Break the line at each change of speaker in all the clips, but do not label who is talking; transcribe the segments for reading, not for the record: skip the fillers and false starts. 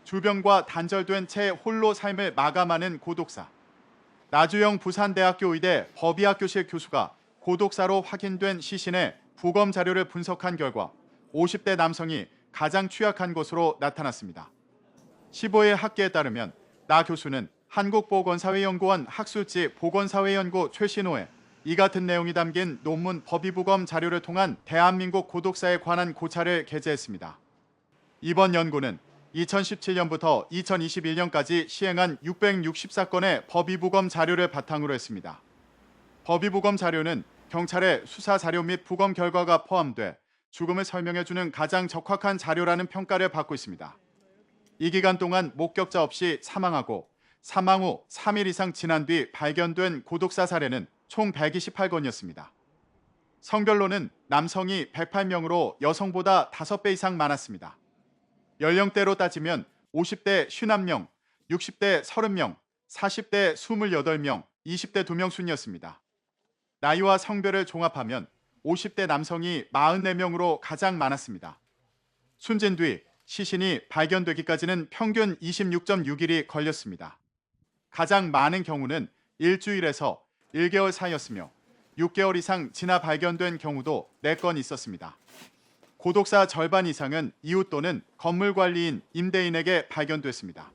주변과 단절된 채 홀로 삶을 마감하는 고독사. 나주영 부산대학교 의대 법의학교실 교수가 고독사로 확인된 시신의 부검 자료를 분석한 결과 50대 남성이 가장 취약한 것으로 나타났습니다. 15일 학계에 따르면 나 교수는 한국보건사회연구원 학술지 보건사회연구 최신호에 이 같은 내용이 담긴 논문 법의부검 자료를 통한 대한민국 고독사에 관한 고찰을 게재했습니다. 이번 연구는 2017년부터 2021년까지 시행한 660사건의 법의부검 자료를 바탕으로 했습니다. 법의부검 자료는 경찰의 수사 자료 및 부검 결과가 포함돼 죽음을 설명해주는 가장 적확한 자료라는 평가를 받고 있습니다. 이 기간 동안 목격자 없이 사망하고 사망 후 3일 이상 지난 뒤 발견된 고독사 사례는 총 128건이었습니다. 성별로는 남성이 108명으로 여성보다 5배 이상 많았습니다. 연령대로 따지면 50대 51명, 60대 30명, 40대 28명, 20대 2명 순이었습니다. 나이와 성별을 종합하면 50대 남성이 44명으로 가장 많았습니다. 숨진 뒤 시신이 발견되기까지는 평균 26.6일이 걸렸습니다. 가장 많은 경우는 일주일에서 1개월 사이였으며 6개월 이상 지나 발견된 경우도 4건 있었습니다. 고독사 절반 이상은 이웃 또는 건물 관리인, 임대인에게 발견됐습니다.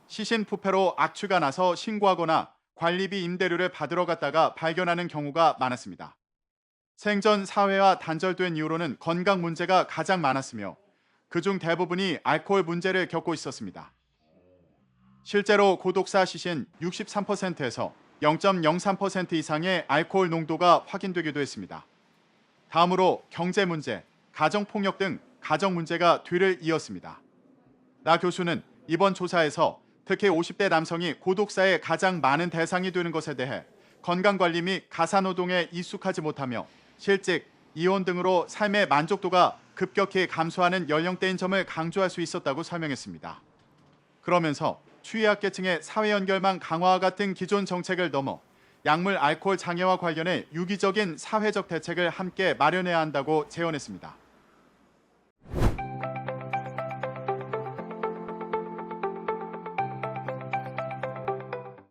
시신 부패로 악취가 나서 신고하거나 관리비 임대료를 받으러 갔다가 발견하는 경우가 많았습니다. 생전 사회와 단절된 이후로는 건강 문제가 가장 많았으며 그중 대부분이 알코올 문제를 겪고 있었습니다. 실제로 고독사 시신 63%에서 0.03% 이상의 알코올 농도가 확인되기도 했습니다. 다음으로 경제 문제, 가정폭력 등 가정 문제가 뒤를 이었습니다. 나 교수는 이번 조사에서 특히 50대 남성이 고독사의 가장 많은 대상이 되는 것에 대해 건강관리 및 가사노동에 익숙하지 못하며 실직, 이혼 등으로 삶의 만족도가 급격히 감소하는 연령대인 점을 강조할 수 있었다고 설명했습니다. 그러면서 취약계층의 사회 연결망 강화와 같은 기존 정책을 넘어 약물 알코올 장애와 관련해 유기적인 사회적 대책을 함께 마련해야 한다고 제언했습니다.